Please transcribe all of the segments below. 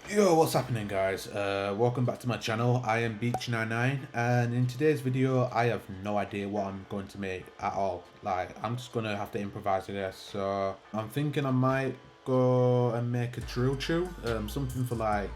Yo, what's happening, guys? Welcome back to my channel. I am Beach99, and in today's video I have no idea what I'm going to make at all. Like, I'm just gonna have to improvise this. So I'm thinking I might go and make a drill tune, something for like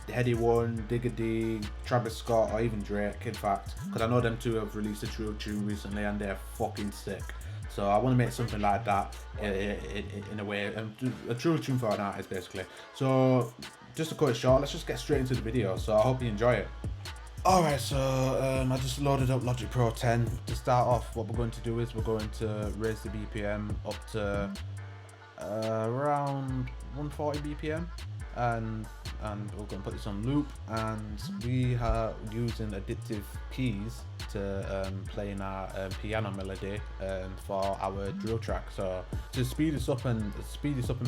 Headie One Digga D, Travis Scott, or even Drake, in fact, because I know them two have released a drill tune recently and they're fucking sick. So I want to make something like that in a way, a drill tune for an artist basically. So just to cut it short, let's just get straight into the video. So I hope you enjoy it. Alright, so I just loaded up Logic Pro 10. To start off, what we're going to do is we're going to raise the BPM up to around 140 BPM, and we're going to put this on loop, and we are using addictive keys to play in our piano melody for our drill track. So to speed this up and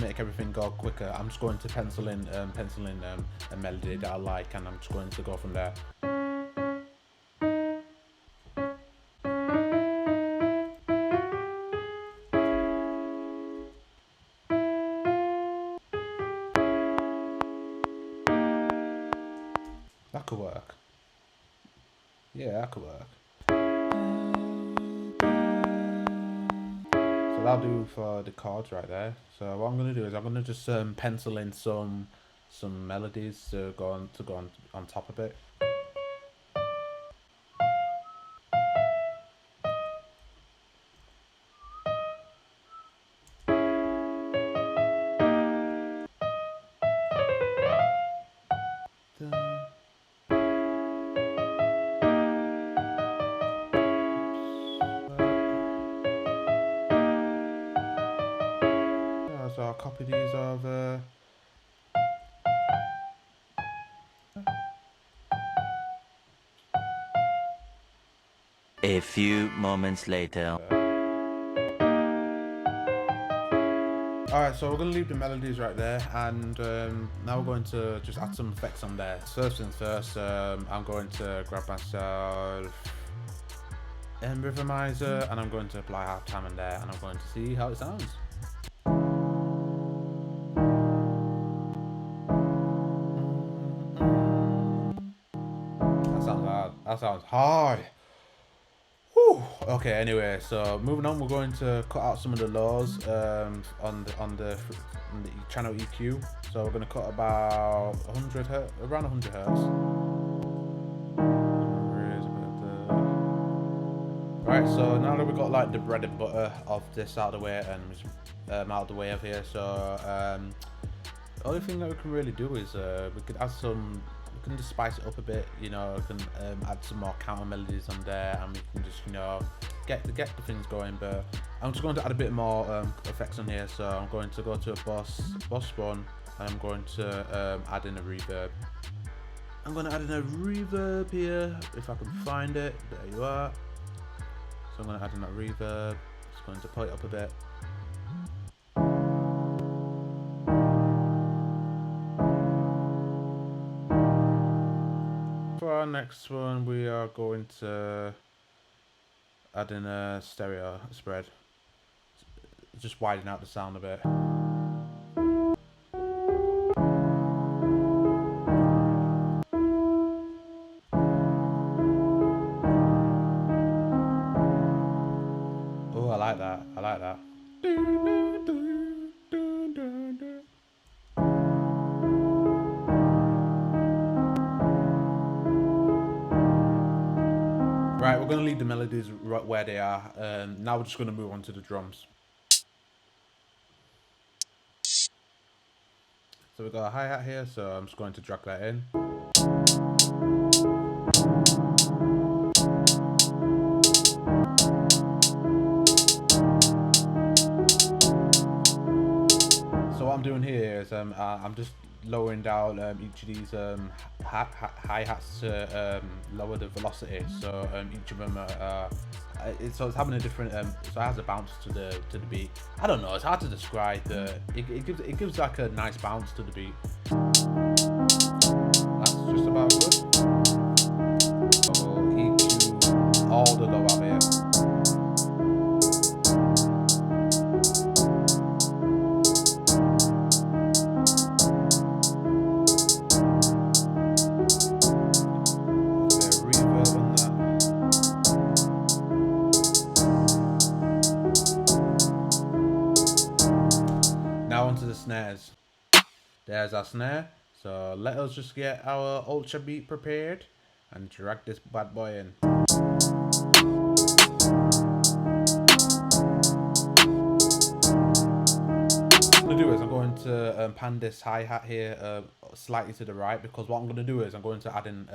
make everything go quicker, I'm just going to pencil in a melody that I like, and I'm just going to go from there. That could work. Yeah, that could work. So that'll do for the chords right there. So what I'm gonna do is I'm gonna just pencil in some melodies to go on top of it. So I'll copy these over. A few moments later. Alright, so we're going to leave the melodies right there, and now we're going to just add some effects on there. First things first, I'm going to grab myself a rhythmizer, and I'm going to apply halftime in there, and I'm going to see how it sounds. That sounds hard. That sounds hard. Whew. Okay, anyway, so moving on, we're going to cut out some of the lows on the channel EQ. So we're going to cut about 100 hertz, around 100 hertz. Right, so now that we've got like the bread and butter of this out of the way and out of the way of here, so the only thing that we can really do is we could add some. We can just spice it up a bit, you know. We can add some more counter melodies on there, and we can just, you know, get the things going. But I'm just going to add a bit more effects on here. So I'm going to go to a boss one, and I'm going to add in a reverb. I'm going to add in a reverb here if I can find it. There you are. So I'm going to add in that reverb. Just going to put it up a bit. For our next one, we are going to add in a stereo spread, just widen out the sound a bit. Oh, I like that. I like that. Right, we're going to leave the melodies right where they are. Now we're just going to move on to the drums. So we've got a hi-hat here, so I'm just going to drag that in. So what I'm doing here is I'm just lowering down each of these hi-hats to lower the velocity. So each of them so it's having a different so it has a bounce to the beat. I don't know, it's hard to describe. It gives like a nice bounce to the beat. That's just about good. So we'll EQ all the low out here. snares. There's our snare. So let us just get our ultra beat prepared and drag this bad boy in. What I'm going to do is I'm going to pan this hi-hat here slightly to the right, because what I'm going to do is I'm going to add in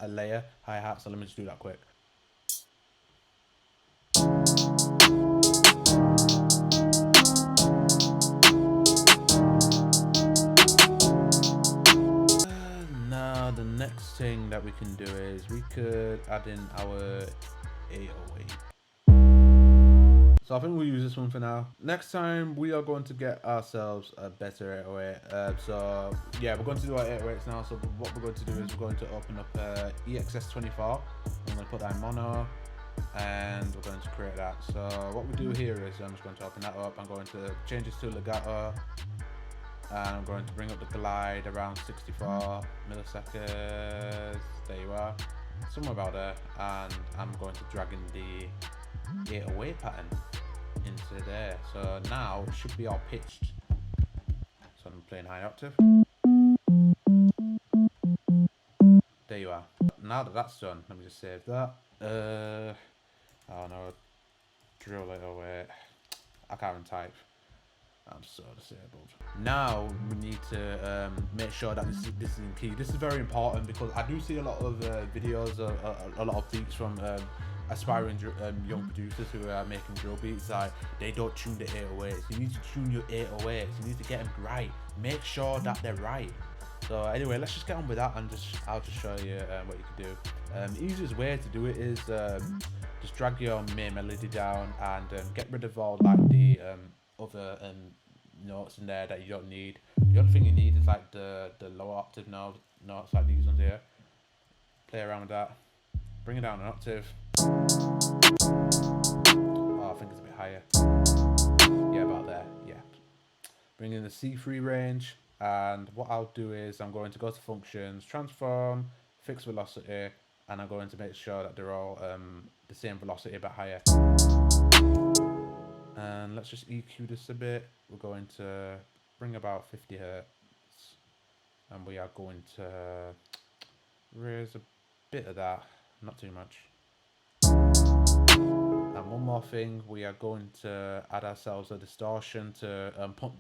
a layer hi-hat. So let me just do that quick. Now the next thing that we can do is we could add in our 808. So I think we'll use this one for now. Next time we are going to get ourselves a better 808. So yeah, we're going to do our 808s now. So what we're going to do is we're going to open up EXS24. I'm going to put that in mono, and we're going to create that. So what we do here is I'm just going to open that up. I'm going to change this to legato, and I'm going to bring up the glide around 64 milliseconds. There you are, somewhere about there. And I'm going to drag in the 808 pattern into there. So now it should be all pitched. So I'm playing high octave. There you are. Now that that's done, let me just save that. Oh no, drill 808. I can't even type. I'm so disabled. Now we need to make sure that this is in key. This is very important because I do see a lot of videos, a lot of beats from aspiring young producers who are making drill beats. Like, they don't tune the 808s. You need to tune your 808s. You need to get them right. Make sure that they're right. So anyway, let's just get on with that, and I'll just show you what you can do. The easiest way to do it is just drag your main melody down and get rid of all like the other notes in there that you don't need. The only thing you need is like the lower octave notes like these ones here. Play around with that. Bring it down an octave. Oh, I think it's a bit higher. Yeah, about there. Yeah. Bring in the C3 range, and what I'll do is I'm going to go to functions, transform, fixed velocity, and I'm going to make sure that they're all the same velocity but higher. And let's just EQ this a bit. We're going to bring about 50 hertz, and we are going to raise a bit of that, not too much. And one more thing, we are going to add ourselves a distortion to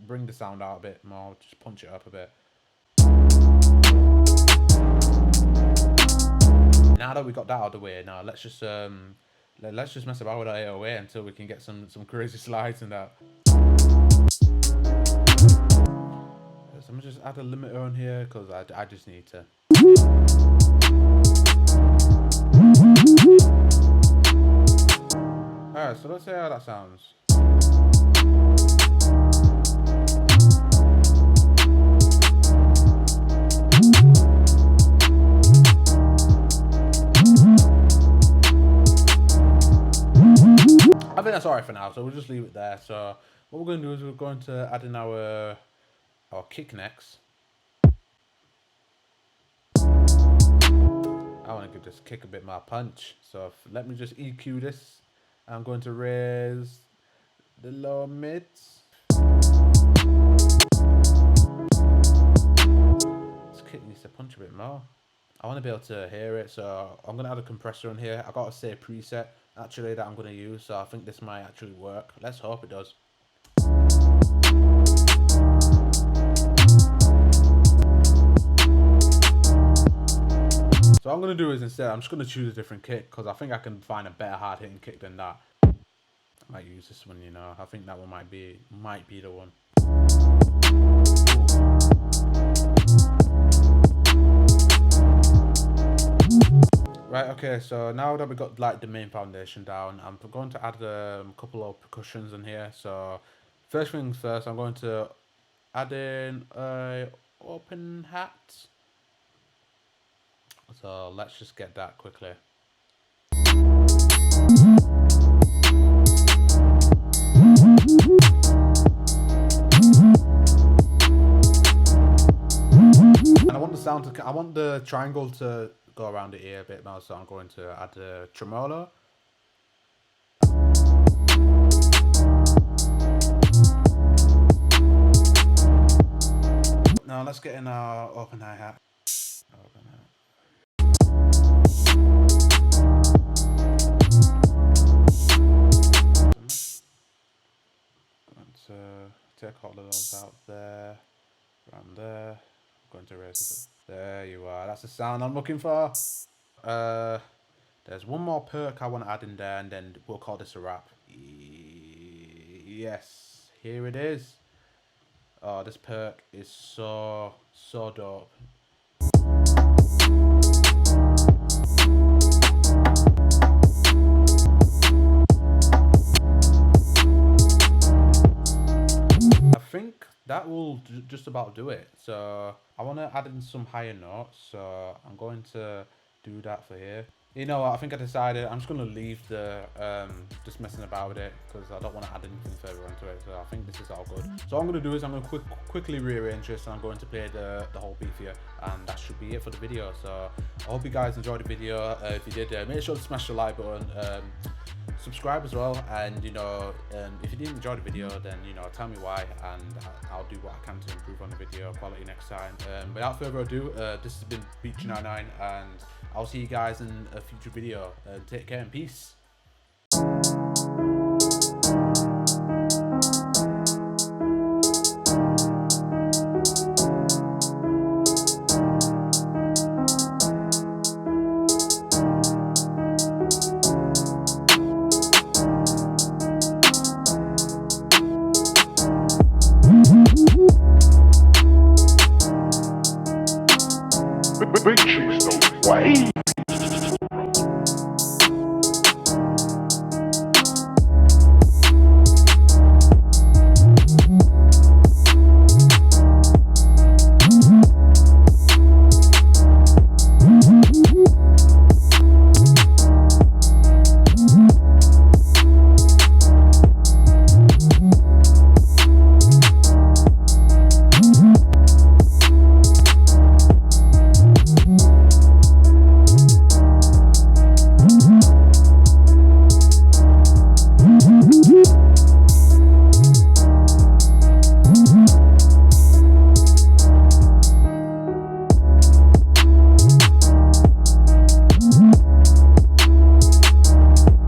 bring the sound out a bit more, just punch it up a bit. Now that we got that out of the way, now let's just mess about with our 808 until we can get some crazy slides and that. So I'm gonna just add a limiter on here because I just need to. Alright, so let's see how that sounds. I think that's alright for now, so we'll just leave it there. So what we're going to do is we're going to add in our kick necks. I want to give this kick a bit more punch, so let me just EQ this. I'm going to raise the lower mids. This kick needs to punch a bit more. I want to be able to hear it, so I'm going to add a compressor in here. I got to say preset actually that I'm going to use, so I think this might actually work. Let's hope it does. So what I'm going to do is instead, I'm just going to choose a different kick because I think I can find a better hard hitting kick than that. I might use this one, you know. I think that one might be the one. Right, okay, so now that we got like the main foundation down, I'm going to add a couple of percussions in here. So first things first, I'm going to add in a open hat. So let's just get that quickly. And I want the sound to, I want the triangle to go around the ear a bit now, so I'm going to add a tremolo. Now let's get in our open hi-hat. Going to take all of those out there, around there. I'm going to raise it. There you are. That's the sound I'm looking for. There's one more perk I want to add in there, and then we'll call this a wrap. Yes, here it is. Oh, this perk is so dope. I think that will just about do it. So I want to add in some higher notes, so I'm going to do that for here. You know what, I think I decided I'm just going to leave the just messing about with it, because I don't want to add anything further onto it. So I think this is all good. So what I'm going to do is I'm going to quickly rearrange this, and I'm going to play the whole beat here, and that should be it for the video. So I hope you guys enjoyed the video. If you did, make sure to smash the like button, subscribe as well, and you know, if you didn't enjoy the video, then you know, tell me why, and I'll do what I can to improve on the video quality next time. Without further ado, this has been Beach99, and I'll see you guys in a future video. Take care and peace. Big cheese, no way.